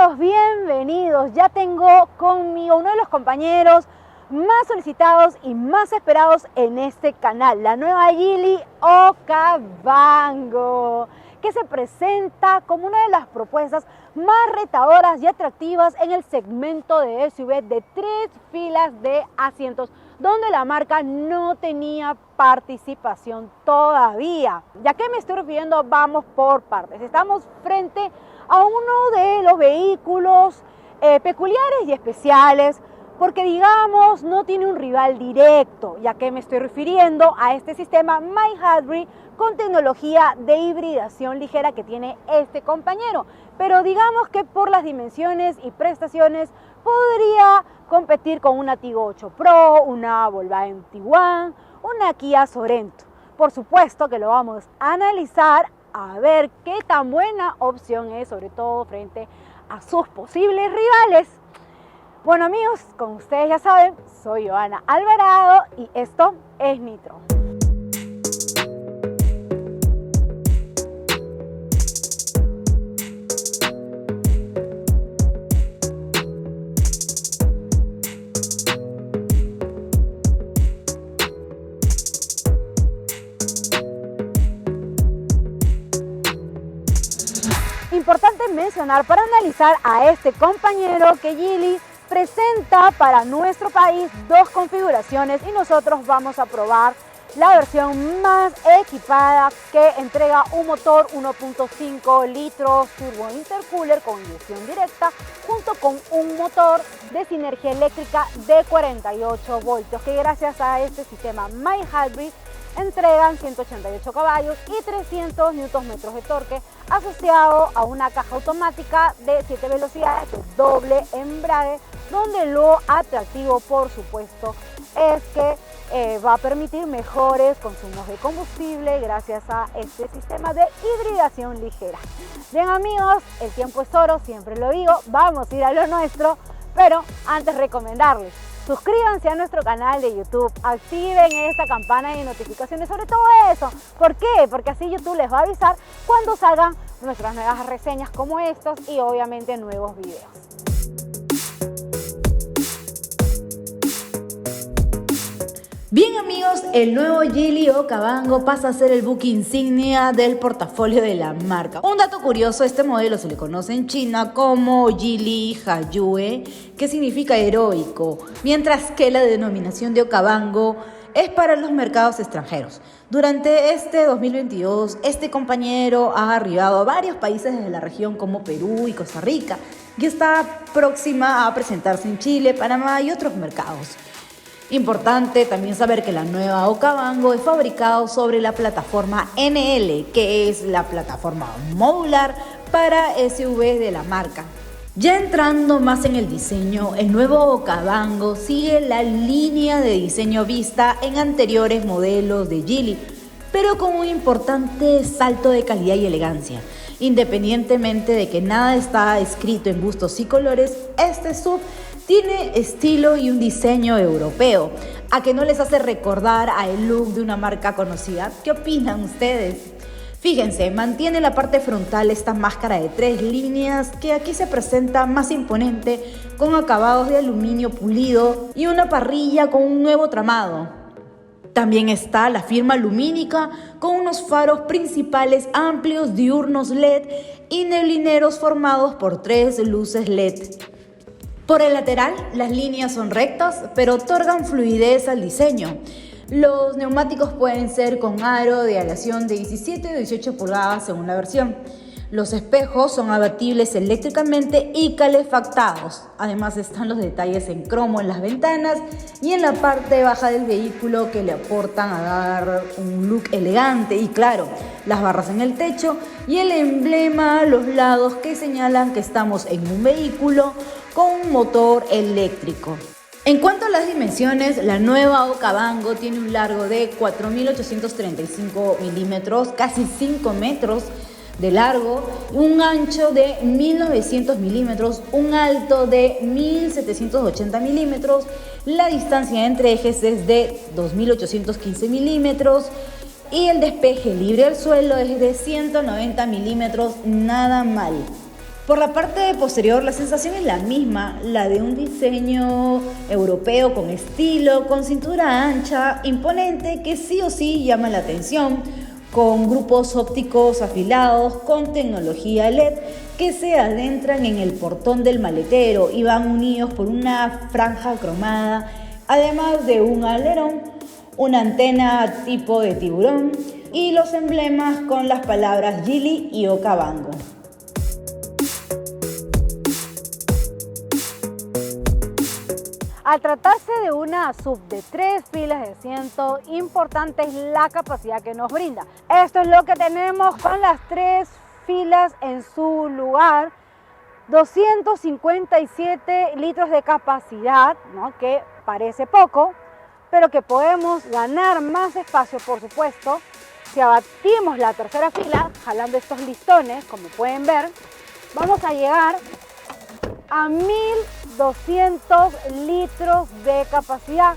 Bienvenidos, bienvenidos. Ya tengo conmigo uno de los compañeros más solicitados y más esperados en este canal, la nueva Geely Okavango, que se presenta como una de las propuestas más retadoras y atractivas en el segmento de SUV de 3 filas de asientos, donde la marca no tenía participación todavía. ¿Ya que me estoy refiriendo? Vamos por partes. Estamos frente a uno de los vehículos peculiares y especiales, porque digamos no tiene un rival directo. ¿Ya que me estoy refiriendo? A este sistema mild hybrid con tecnología de hibridación ligera que tiene este compañero, pero digamos que por las dimensiones y prestaciones podría competir con una Tigo 8 Pro, una Volkswagen Tiguan, una Kia Sorento. Por supuesto que lo vamos a analizar a ver qué tan buena opción es, sobre todo frente a sus posibles rivales. Bueno amigos, como ustedes ya saben, soy Joana Alvarado y esto es Nitro. Importante mencionar para analizar a este compañero que Geely presenta para nuestro país 2 configuraciones y nosotros vamos a probar la versión más equipada, que entrega un motor 1.5 litros turbo intercooler con inyección directa junto con un motor de sinergia eléctrica de 48 voltios que gracias a este sistema mild hybrid entregan 188 caballos y 300 Nm de torque, asociado a una caja automática de 7 velocidades de doble embrague, donde lo atractivo por supuesto es que va a permitir mejores consumos de combustible gracias a este sistema de hibridación ligera. Bien amigos, el tiempo es oro, siempre lo digo, vamos a ir a lo nuestro, pero antes recomendarles: suscríbanse a nuestro canal de YouTube, activen esta campana de notificaciones, sobre todo eso. ¿Por qué? Porque así YouTube les va a avisar cuando salgan nuestras nuevas reseñas como estos y obviamente nuevos videos. Bien amigos, el nuevo Geely Okavango pasa a ser el buque insignia del portafolio de la marca. Un dato curioso: este modelo se le conoce en China como Geely Haiyue, que significa heroico, mientras que la denominación de Okavango es para los mercados extranjeros. Durante este 2022, este compañero ha arribado a varios países de la región como Perú y Costa Rica y está próxima a presentarse en Chile, Panamá y otros mercados. Importante también saber que la nueva Okavango es fabricado sobre la plataforma NL, que es la plataforma modular para SUV de la marca. Ya entrando más en el diseño, el nuevo Okavango sigue la línea de diseño vista en anteriores modelos de Geely, pero con un importante salto de calidad y elegancia. Independientemente de que nada está escrito en gustos y colores, este SUV tiene estilo y un diseño europeo. ¿A que no les hace recordar a el look de una marca conocida? ¿Qué opinan ustedes? Fíjense, mantiene la parte frontal esta máscara de 3 líneas que aquí se presenta más imponente, con acabados de aluminio pulido y una parrilla con un nuevo tramado. También está la firma lumínica con unos faros principales amplios, diurnos LED y neblineros formados por 3 luces LED. Por el lateral, las líneas son rectas, pero otorgan fluidez al diseño. Los neumáticos pueden ser con aro de aleación de 17 o 18 pulgadas según la versión. Los espejos son abatibles eléctricamente y calefactados. Además están los detalles en cromo en las ventanas y en la parte baja del vehículo que le aportan a dar un look elegante. Y claro, las barras en el techo y el emblema a los lados que señalan que estamos en un vehículo con un motor eléctrico. En cuanto a las dimensiones, la nueva Okavango tiene un largo de 4.835 milímetros, casi 5 metros de largo, un ancho de 1.900 milímetros, un alto de 1.780 milímetros, la distancia entre ejes es de 2.815 milímetros y el despeje libre al suelo es de 190 milímetros, nada mal. Por la parte posterior, la sensación es la misma, la de un diseño europeo con estilo, con cintura ancha, imponente, que sí o sí llama la atención, con grupos ópticos afilados, con tecnología LED, que se adentran en el portón del maletero y van unidos por una franja cromada, además de un alerón, una antena tipo de tiburón y los emblemas con las palabras Geely y Okavango. Al tratarse de una SUV de 3 filas de asiento, importante es la capacidad que nos brinda. Esto es lo que tenemos con las 3 filas en su lugar. 257 litros de capacidad, ¿no? Que parece poco, pero que podemos ganar más espacio, por supuesto. Si abatimos la tercera fila, jalando estos listones, como pueden ver, vamos a llegar a 1200 litros de capacidad,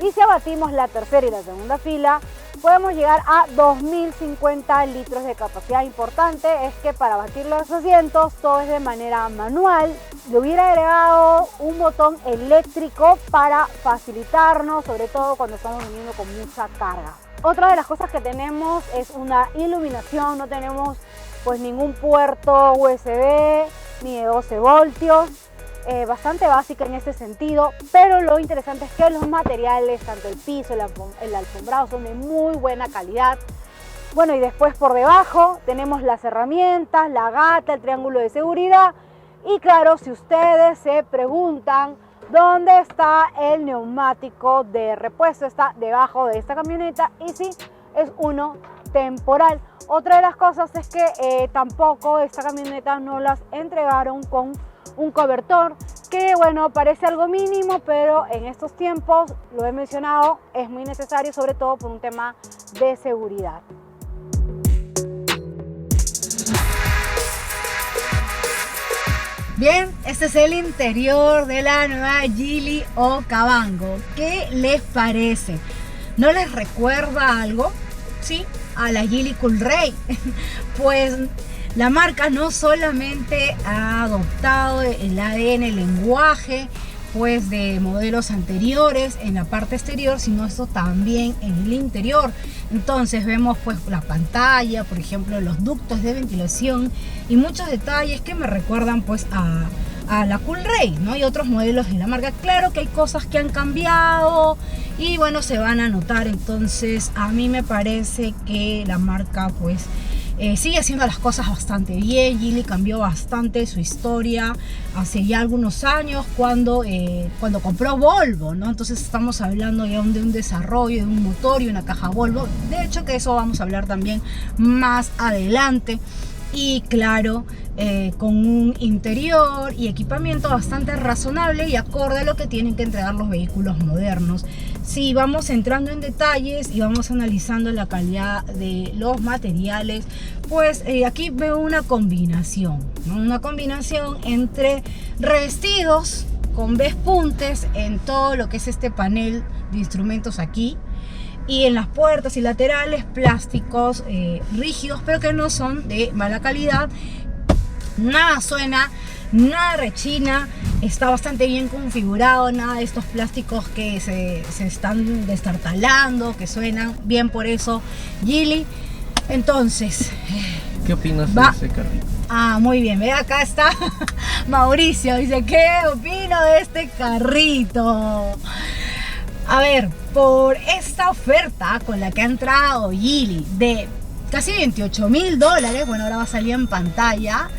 y si abatimos la tercera y la segunda fila podemos llegar a 2050 litros de capacidad. Importante es que para abatir los asientos todo es de manera manual. Le hubiera agregado un botón eléctrico para facilitarnos, sobre todo cuando estamos viniendo con mucha carga. Otra de las cosas que tenemos es una iluminación. No tenemos pues ningún puerto USB ni de 12 voltios, bastante básica en ese sentido, pero lo interesante es que los materiales, tanto el piso, el alfombrado, son de muy buena calidad. Bueno, y después por debajo tenemos las herramientas, la gata, el triángulo de seguridad, y claro, si ustedes se preguntan dónde está el neumático de repuesto, está debajo de esta camioneta, y sí, es uno temporal. Otra de las cosas es que tampoco esta camioneta no las entregaron con un cobertor, que bueno, parece algo mínimo, pero en estos tiempos, lo he mencionado, es muy necesario, sobre todo por un tema de seguridad. Bien, este es el interior de la nueva Geely Okavango. ¿Qué les parece? ¿No les recuerda algo? Sí, a la Geely Coolray. Pues la marca no solamente ha adoptado el ADN, el lenguaje pues de modelos anteriores en la parte exterior, sino esto también en el interior. Entonces vemos pues la pantalla, por ejemplo, los ductos de ventilación y muchos detalles que me recuerdan pues a la Coolray, ¿no? Y otros modelos de la marca. Claro que hay cosas que han cambiado y bueno, se van a notar. Entonces a mí me parece que la marca pues sigue haciendo las cosas bastante bien. Geely cambió bastante su historia hace ya algunos años cuando compró Volvo, ¿no? Entonces estamos hablando ya de un desarrollo, de un motor y una caja Volvo. De hecho que eso vamos a hablar también más adelante. Y claro, con un interior y equipamiento bastante razonable y acorde a lo que tienen que entregar los vehículos modernos. Si vamos entrando en detalles y vamos analizando la calidad de los materiales, pues aquí veo una combinación, ¿no? Una combinación entre revestidos con pespuntes en todo lo que es este panel de instrumentos aquí, y en las puertas y laterales plásticos rígidos, pero que no son de mala calidad. Nada suena, nada rechina, está bastante bien configurado, nada de estos plásticos que se están destartalando, que suenan bien. Por eso Geely. Entonces, ¿qué opinas de ese carrito? Ah, muy bien, ve, acá está Mauricio, dice, ¿qué opino de este carrito? A ver, por esta oferta con la que ha entrado Geely de casi $28.000, bueno, ahora va a salir en pantalla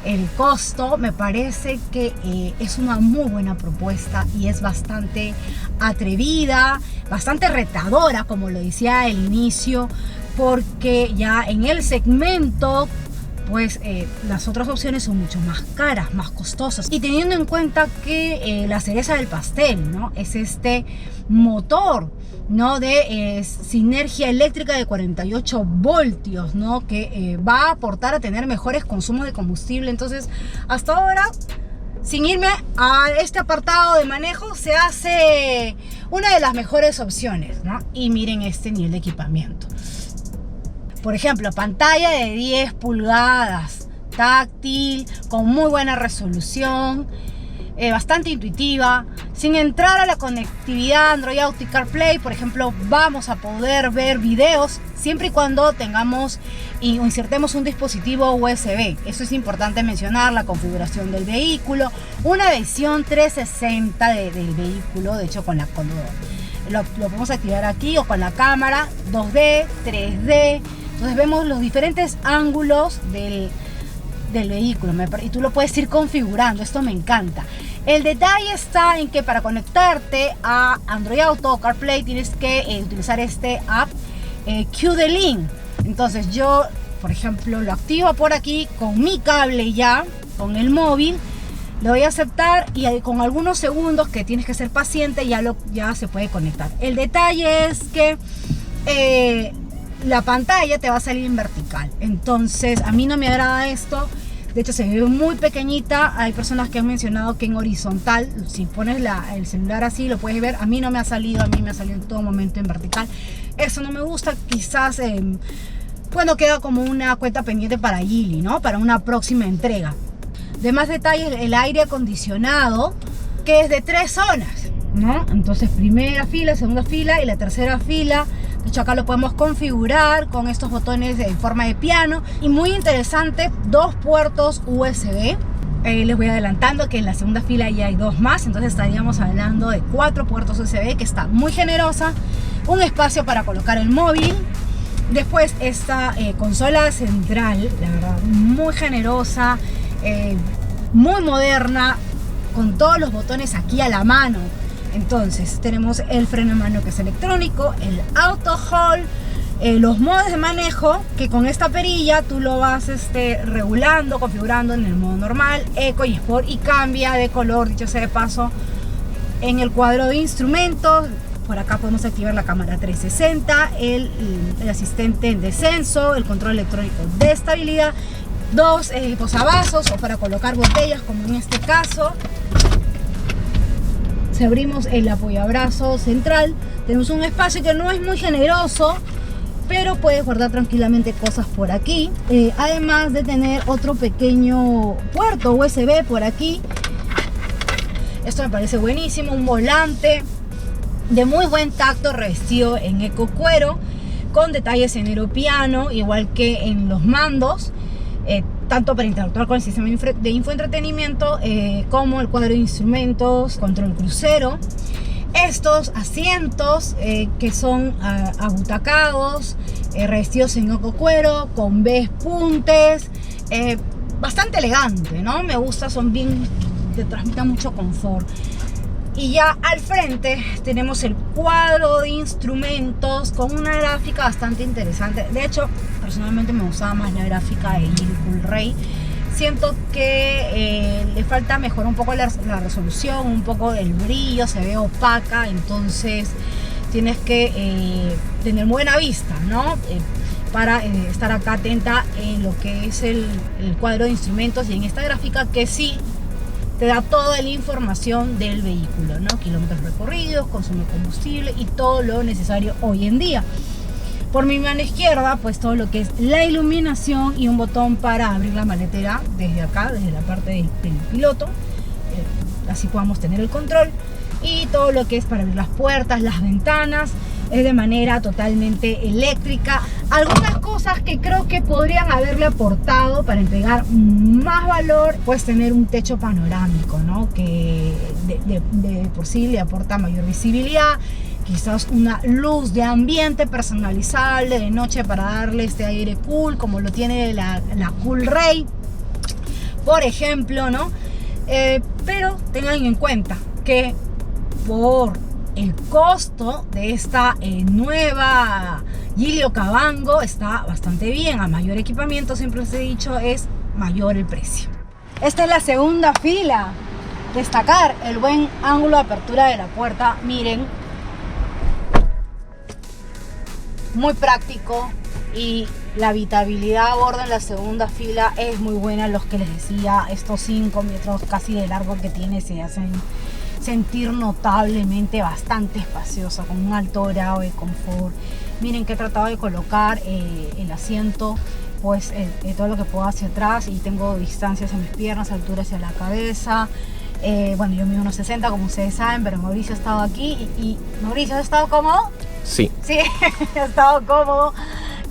el costo, me parece que es una muy buena propuesta y es bastante atrevida, bastante retadora, como lo decía al inicio, porque ya en el segmento pues las otras opciones son mucho más caras, más costosas. Y teniendo en cuenta que la cereza del pastel, ¿no?, es este motor, ¿no?, de sinergia eléctrica de 48 voltios, ¿no?, que va a aportar a tener mejores consumos de combustible. Entonces, hasta ahora, sin irme a este apartado de manejo, se hace una de las mejores opciones, ¿no? Y miren este nivel de equipamiento. Por ejemplo, pantalla de 10 pulgadas, táctil, con muy buena resolución, bastante intuitiva. Sin entrar a la conectividad Android Auto y CarPlay, por ejemplo, vamos a poder ver videos siempre y cuando tengamos o insertemos un dispositivo USB. Eso es importante mencionar, la configuración del vehículo, una visión 360 del vehículo, de hecho lo podemos activar aquí o con la cámara 2D, 3D, entonces vemos los diferentes ángulos del vehículo y tú lo puedes ir configurando. Esto me encanta. El detalle está en que para conectarte a Android Auto o CarPlay tienes que utilizar este app QD-Link. Entonces yo, por ejemplo, lo activo por aquí con mi cable ya, con el móvil. Le voy a aceptar y con algunos segundos que tienes que ser paciente ya se puede conectar. El detalle es que la pantalla te va a salir en vertical. Entonces a mí no me agrada esto. De hecho se ve muy pequeñita. Hay personas que han mencionado que en horizontal, si pones el celular así lo puedes ver. A mí no me ha salido, a mí me ha salido en todo momento en vertical. Eso no me gusta. Quizás bueno, queda como una cuenta pendiente para Geely, ¿no? Para una próxima entrega. De más detalles, el aire acondicionado, que es de 3 zonas, ¿no? Entonces primera fila, segunda fila y la tercera fila. De hecho acá lo podemos configurar con estos botones en forma de piano. Y muy interesante, 2 puertos USB. Les voy adelantando que en la segunda fila ya hay 2 más. Entonces estaríamos hablando de 4 puertos USB, que está muy generosa. Un espacio para colocar el móvil. Después esta consola central, la verdad, muy generosa. Muy moderna, con todos los botones aquí a la mano. Entonces tenemos el freno de mano, que es electrónico, el auto hold, los modos de manejo, que con esta perilla tú lo vas regulando, configurando en el modo normal, eco y sport, y cambia de color, dicho sea de paso. En el cuadro de instrumentos, por acá podemos activar la cámara 360, el asistente en descenso, el control electrónico de estabilidad, 2 posavasos o para colocar botellas, como en este caso. Si abrimos el apoyabrazo central, tenemos un espacio que no es muy generoso, pero puedes guardar tranquilamente cosas por aquí. Además de tener otro pequeño puerto USB por aquí. Esto me parece buenísimo. Un volante de muy buen tacto, revestido en eco cuero, con detalles en aeropiano, igual que en los mandos. Tanto para interactuar con el sistema de infoentretenimiento como el cuadro de instrumentos, control crucero. Estos asientos que son abutacados, revestidos en eco cuero, con puntes, bastante elegante, ¿no? Me gusta, son bien, te transmiten mucho confort. Y ya al frente tenemos el cuadro de instrumentos con una gráfica bastante interesante. De hecho, personalmente me gustaba más la gráfica de Geely Coolray. Siento que le falta mejorar un poco la resolución, un poco el brillo, se ve opaca. Entonces tienes que tener buena vista, ¿no? Para estar acá atenta en lo que es el cuadro de instrumentos y en esta gráfica, que sí te da toda la información del vehículo, ¿no? Kilómetros recorridos, consumo de combustible y todo lo necesario hoy en día. Por mi mano izquierda, pues todo lo que es la iluminación y un botón para abrir la maletera desde acá, desde la parte del piloto. Así podamos tener el control. Y todo lo que es para abrir las puertas, las ventanas, es de manera totalmente eléctrica. Algunas cosas que creo que podrían haberle aportado para entregar más valor, pues tener un techo panorámico, ¿no? Que de por sí le aporta mayor visibilidad. Quizás una luz de ambiente personalizable de noche para darle este aire cool, como lo tiene la Coolray, por ejemplo, ¿no? Pero tengan en cuenta que por el costo de esta nueva Geely Okavango está bastante bien. A mayor equipamiento, siempre les he dicho, es mayor el precio. Esta es la segunda fila. Destacar el buen ángulo de apertura de la puerta. Miren, muy práctico, y la habitabilidad a bordo en la segunda fila es muy buena. Los que les decía, estos 5 metros casi de largo que tiene se hacen sentir notablemente bastante espaciosa, con un alto grado de confort. Miren que he tratado de colocar el asiento pues todo lo que puedo hacia atrás, y tengo distancia hacia mis piernas, altura hacia la cabeza. Bueno, yo mido unos 60, como ustedes saben, pero Mauricio ha estado aquí y Mauricio, ¿has estado cómodo? Sí. Sí, ha estado cómodo.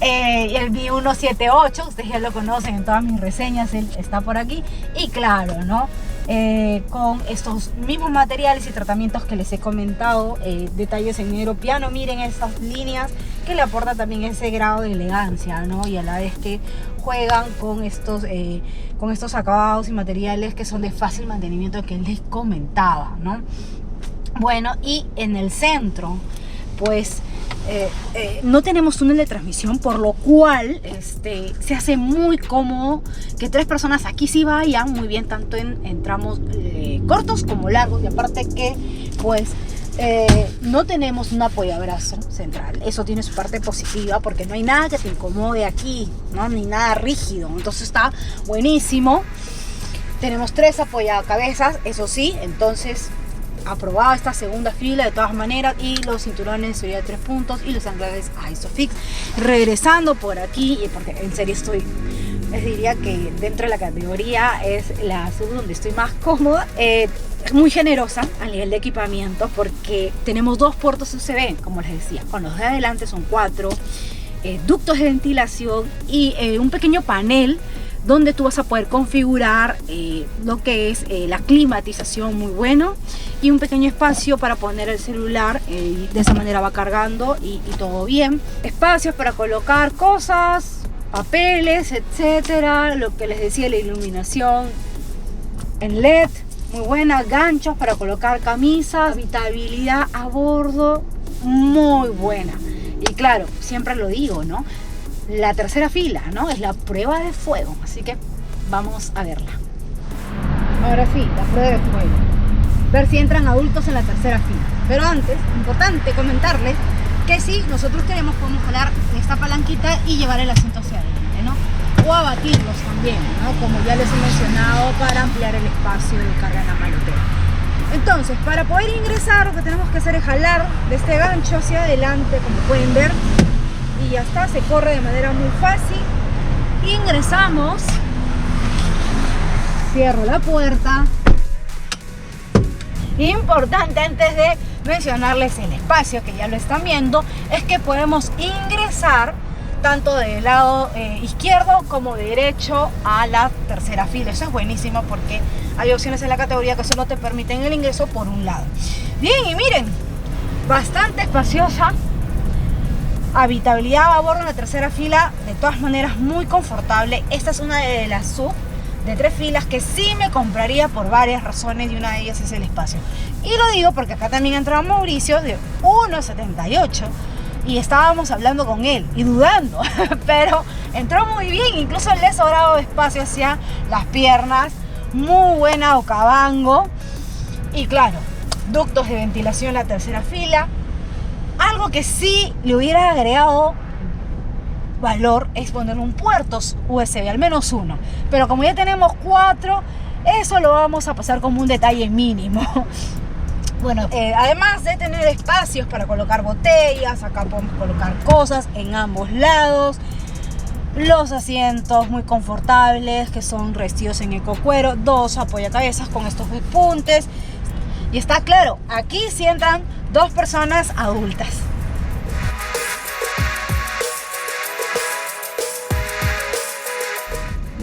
Y él mide 1,78, ustedes ya lo conocen en todas mis reseñas, él está por aquí. Y claro, ¿no? Con estos mismos materiales y tratamientos que les he comentado, detalles en negro piano, miren estas líneas que le aportan también ese grado de elegancia, ¿no? Y a la vez que juegan con estos acabados y materiales que son de fácil mantenimiento que les comentaba, ¿no? Bueno, y en el centro, pues no tenemos túnel de transmisión, por lo cual se hace muy cómodo que 3 personas aquí sí vayan muy bien, tanto en tramos cortos como largos. Y aparte que pues no tenemos un apoyabrazo central, eso tiene su parte positiva porque no hay nada que te incomode aquí, ¿no? Ni nada rígido, entonces está buenísimo. Tenemos 3 apoyacabezas, eso sí, entonces aprobada esta segunda fila de todas maneras, y los cinturones de seguridad de 3 puntos y los anclajes ISOFIX. Regresando por aquí, porque en serio les diría que dentro de la categoría es la sub donde estoy más cómoda. Es muy generosa a nivel de equipamiento porque tenemos 2 puertos USB, como les decía, con los de adelante son 4, ductos de ventilación y un pequeño panel donde tú vas a poder configurar lo que es la climatización, muy bueno, y un pequeño espacio para poner el celular, de esa manera va cargando y todo bien. Espacios para colocar cosas, papeles, etcétera. Lo que les decía, la iluminación en LED, muy buena. Ganchos para colocar camisas, habitabilidad a bordo, muy buena. Y claro, siempre lo digo, ¿no? La tercera fila, ¿no? Es la prueba de fuego, así que vamos a verla. Ahora sí, la prueba de fuego. Ver si entran adultos en la tercera fila. Pero antes, importante comentarles que si nosotros queremos, podemos jalar esta palanquita y llevar el asiento hacia adelante, ¿no? O abatirlos también, ¿no? Como ya les he mencionado, para ampliar el espacio de carga en la maletera. Entonces, para poder ingresar, lo que tenemos que hacer es jalar de este gancho hacia adelante, como pueden ver, y ya está, se corre de manera muy fácil. Ingresamos, cierro la puerta. Importante, antes de mencionarles el espacio, que ya lo están viendo, es que podemos ingresar tanto del lado izquierdo como derecho a la tercera fila. Eso es buenísimo porque hay opciones en la categoría que solo te permiten el ingreso por un lado. Bien, y miren, bastante espaciosa. Habitabilidad a bordo en la tercera fila, de todas maneras muy confortable. Esta es una de las sub de 3 filas que sí me compraría por varias razones, y una de ellas es el espacio. Y lo digo porque acá también entraba Mauricio, de 1,78, y estábamos hablando con él y dudando, pero entró muy bien. Incluso le he sobrado espacio hacia las piernas, muy buena Okavango. Y claro, ductos de ventilación en la tercera fila. Algo que sí le hubiera agregado valor es poner un puerto USB, al menos uno. Pero como ya tenemos 4, eso lo vamos a pasar como un detalle mínimo. Bueno, además de tener espacios para colocar botellas, acá podemos colocar cosas en ambos lados. Los asientos muy confortables, que son revestidos en ecocuero, 2 apoyacabezas con estos puntes. Y está claro, aquí sientan 2 personas adultas.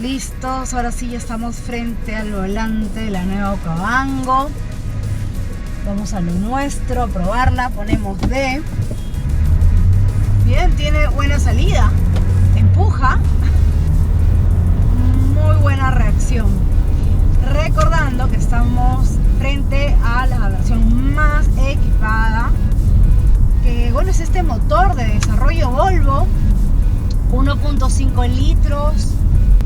Listos, ahora sí ya estamos frente al volante de la nueva Okavango. Vamos a lo nuestro, a probarla, ponemos D. Bien, tiene buena salida, empuja, muy buena reacción. Recordando que estamos frente a la versión más equipada, que bueno, es este motor de desarrollo Volvo, 1.5 litros,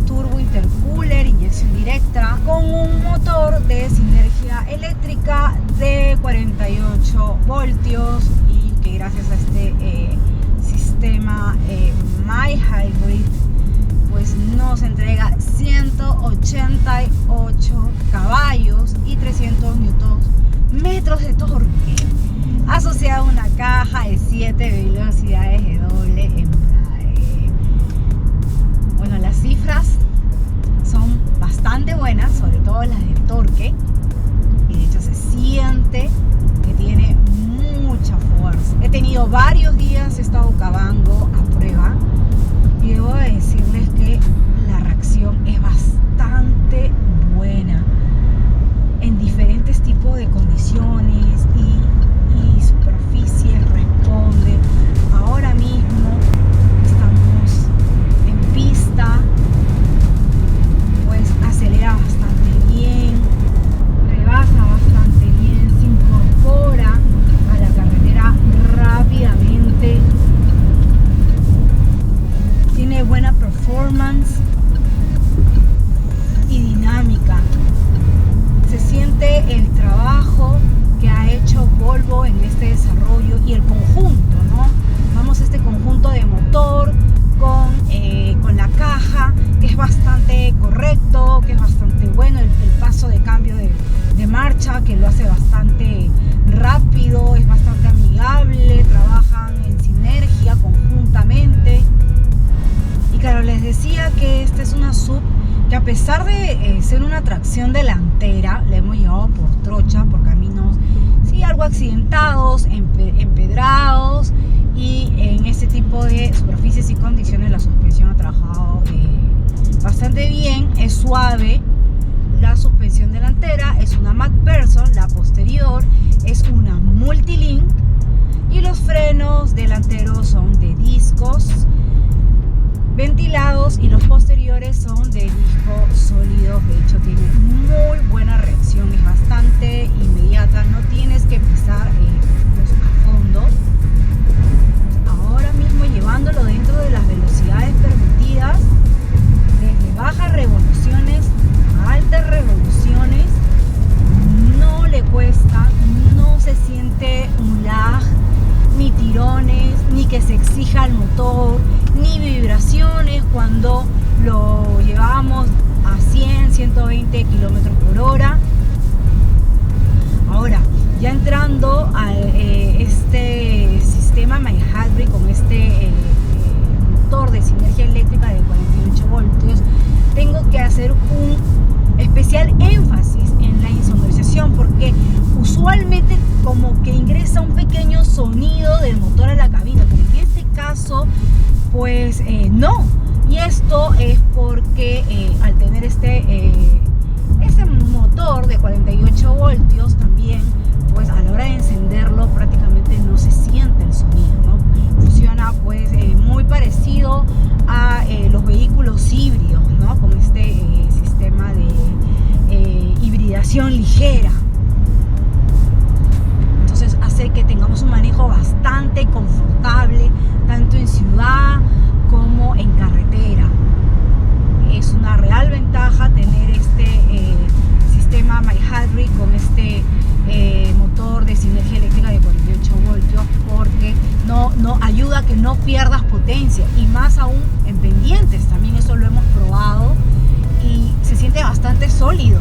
turbo intercooler, inyección directa, con un motor de sinergia eléctrica de 48 voltios, y que gracias a este sistema MyHybrid pues nos entrega 188 caballos y 300 Nm de torque, asociado a una caja de 7 velocidades de doble embrague. Bueno, Volvo en este desarrollo y el conjunto, ¿no? Vamos a este conjunto de motor con la caja, que es bastante correcto, que es bastante bueno, el paso de cambio de marcha, que lo hace bastante rápido, es bastante amigable, trabajan en sinergia conjuntamente. Y claro, les decía que esta es una sub que, a pesar de ser una tracción delantera, la hemos llevado por trocha, por caminos sí algo accidentados, empedrados, y en este tipo de superficies y condiciones la suspensión ha trabajado bastante bien, es suave. La suspensión delantera es una MacPherson, la posterior es una Multilink y los frenos delanteros son de discos ventilados y los posteriores son de discos sólidos. De hecho, tiene muy buena reacción, es bastante inmediata, no tienes que pisar a fondo. Ahora mismo, llevándolo dentro de las velocidades permitidas, desde bajas revoluciones a altas revoluciones, no le cuesta, no se siente un lag, ni tirones, ni que se exija el motor, ni vibraciones cuando lo llevamos a 100, 120 kilómetros por hora. Ahora, ya entrando a este sistema mild hybrid con este motor de sinergia eléctrica de 48 voltios, tengo que hacer un especial énfasis en la insonorización, porque usualmente como que ingresa un pequeño sonido del motor a la cabina, pero en este caso pues no. Y esto es porque al tener este motor de 48 voltios también, pues a la hora de encenderlo prácticamente no se siente el sonido, ¿no? Funciona pues muy parecido a los vehículos híbridos, ¿no? Con este sistema de hibridación ligera. Entonces hace que tengamos un manejo bastante confortable, tanto en ciudad como en carretera. Es una real ventaja tener este sistema mild hybrid con este motor de sinergia eléctrica de 48 voltios, porque no ayuda a que no pierdas potencia, y más aún en pendientes. También eso lo hemos probado y se siente bastante sólido.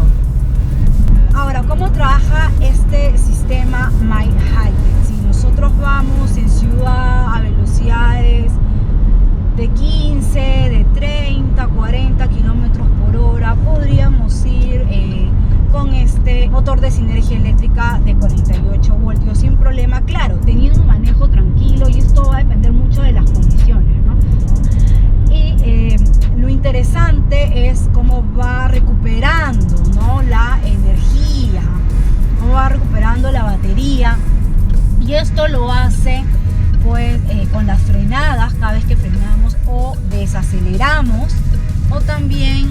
Ahora, ¿cómo trabaja este sistema mild hybrid? Si nosotros vamos en ciudad a velocidades de 15, de 30, 40 kilómetros por hora, podríamos ir con este motor de sinergia eléctrica de 48 voltios sin problema, claro, teniendo un manejo tranquilo, y esto va a depender mucho de las condiciones, ¿no? Y lo interesante es cómo va recuperando, ¿no?, la energía, cómo va recuperando la batería, y esto lo hace pues con las frenadas, cada vez que frenamos o desaceleramos, o también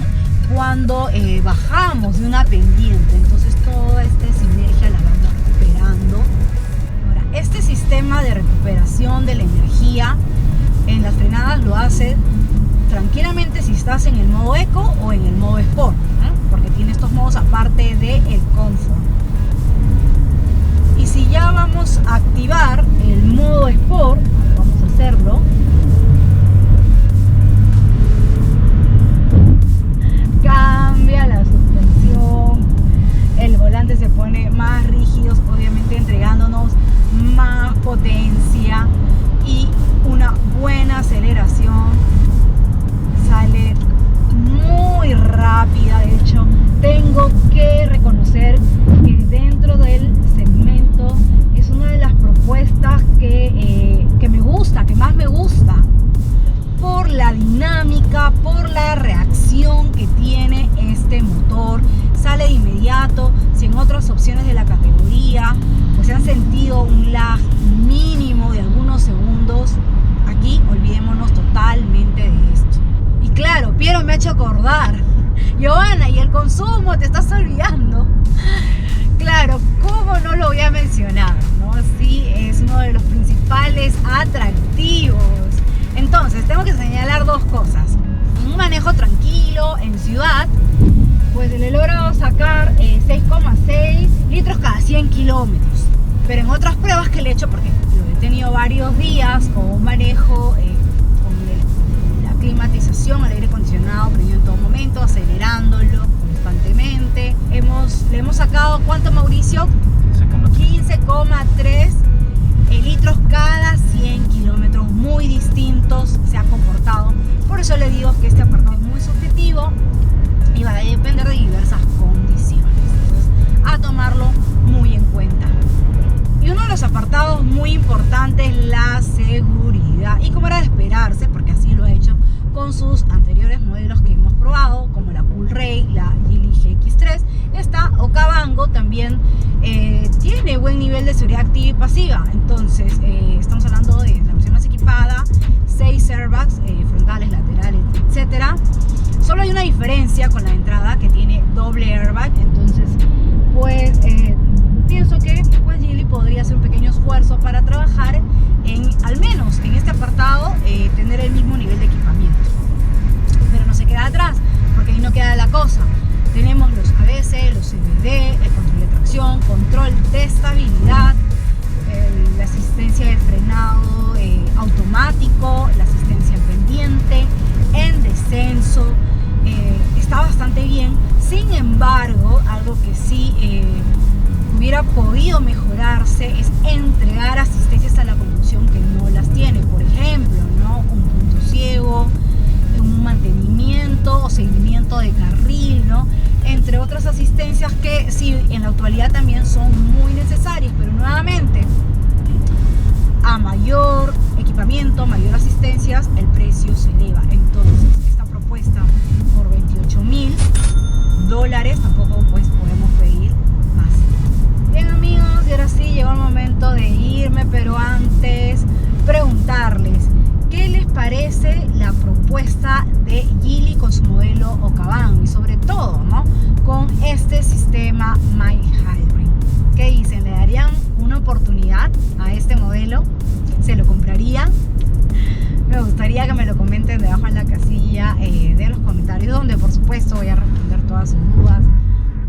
cuando bajamos de una pendiente. Entonces toda esta sinergia la vamos recuperando. Ahora, este sistema de recuperación de la energía en las frenadas lo hace tranquilamente si estás en el modo Eco o en el modo Sport, ¿eh? Porque tiene estos modos aparte del Comfort. Y si ya vamos a activar el modo Sport, vamos a hacerlo. Cambia la suspensión, el volante se pone más rígido, obviamente entregándonos más potencia y una buena aceleración. Sale muy rápida. De hecho, tengo que reconocer que dentro del segmento es una de las propuestas que me gusta, que más me gusta, por la dinámica, por la reacción que tiene este motor. Sale de inmediato. Si en otras opciones de la categoría pues se han sentido un lag mínimo de algunos segundos, aquí olvidémonos totalmente de esto. Y claro, Piero me ha hecho acordar, Giovanna, y el consumo, te estás olvidando. Claro, ¿cómo no lo voy a mencionar, no? Sí, es uno de los principales atractivos. Entonces, tengo que señalar dos cosas. Un manejo tranquilo en ciudad, pues le he logrado sacar 6,6 litros cada 100 kilómetros. Pero en otras pruebas que le he hecho, porque lo he tenido varios días con un manejo, con la climatización, el aire acondicionado prendido en todo momento, acelerándolo constantemente. Le hemos sacado, ¿cuánto, Mauricio? 15,3 litros cada 100 kilómetros, muy distintos se ha comportado. Por eso le digo que este apartado es muy subjetivo y va a depender de diversas condiciones. Entonces, a tomarlo muy en cuenta. Y uno de los apartados muy importantes es la seguridad. Y como era de esperarse, porque así lo he hecho con sus anteriores modelos que hemos probado, como la Coolray, la Geely GX3, esta Okavango también tiene buen nivel de seguridad activa y pasiva. Entonces, estamos hablando de la versión más equipada, 6 airbags frontales, laterales, etcétera. Solo hay una diferencia con la entrada, que tiene doble airbag. Entonces, pues pienso que pues Geely podría hacer un pequeño esfuerzo para trabajar en, al menos en este apartado, tener el mismo nivel de equipamiento. Pero no se queda atrás, porque ahí no queda la cosa. Tenemos los ABS, los CVT, el control de tracción, control de estabilidad, la asistencia de frenado automático, la asistencia en pendiente, en descenso. Está bastante bien. Sin embargo, algo que sí hubiera podido mejorarse es entregar asistencias a la conducción que no las tiene. Por ejemplo, ¿no? Un punto ciego, un mantenimiento o seguimiento de carril, ¿no? Entre otras asistencias que sí, en la actualidad también son muy necesarias, pero nuevamente, a mayor equipamiento, mayor asistencias, el precio se eleva. Entonces, esta propuesta por $28,000, tampoco pues podemos pedir más. Bien, amigos, y ahora sí llegó el momento de irme, pero antes preguntarles, ¿qué les parece la propuesta de Geely con su modelo Okavango? Y sobre todo, ¿no?, con este sistema Mild Hybrid. ¿Qué dicen? ¿Le darían una oportunidad a este modelo? ¿Se lo comprarían? Me gustaría que me lo comenten debajo en la casilla de los comentarios, donde por supuesto voy a responder todas sus dudas,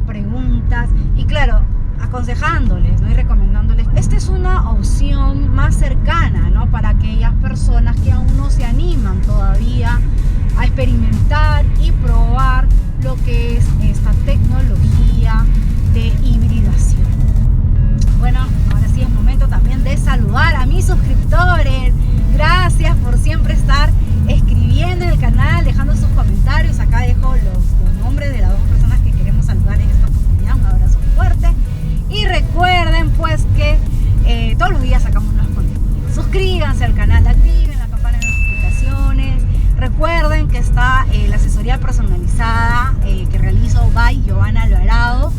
preguntas y claro, aconsejándoles, ¿no?, y recomendándoles. Esta es una opción más cercana, ¿no?, para aquellas personas que aún no se animan todavía a experimentar y probar lo que es esta tecnología de hibridación. Bueno, ahora sí es momento también de saludar a mis suscriptores. Gracias por siempre estar escribiendo en el canal, dejando sus comentarios. Acá dejo los nombres de las dos personas que queremos saludar en esta oportunidad. Un abrazo fuerte. Y recuerden pues que todos los días sacamos nuevos contenidos. Suscríbanse al canal, activen la campana de notificaciones. Recuerden que está la asesoría personalizada que realizo by Giovanna Alvarado,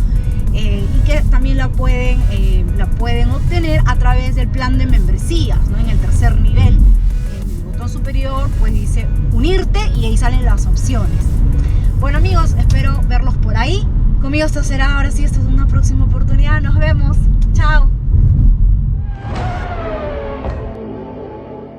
y que también la pueden obtener a través del plan de membresías, ¿no? En el tercer nivel, en el botón superior pues dice unirte y ahí salen las opciones. Bueno, amigos, espero verlos por ahí. Conmigo esto será ahora sí, esta es una próxima oportunidad. Nos vemos. Chao.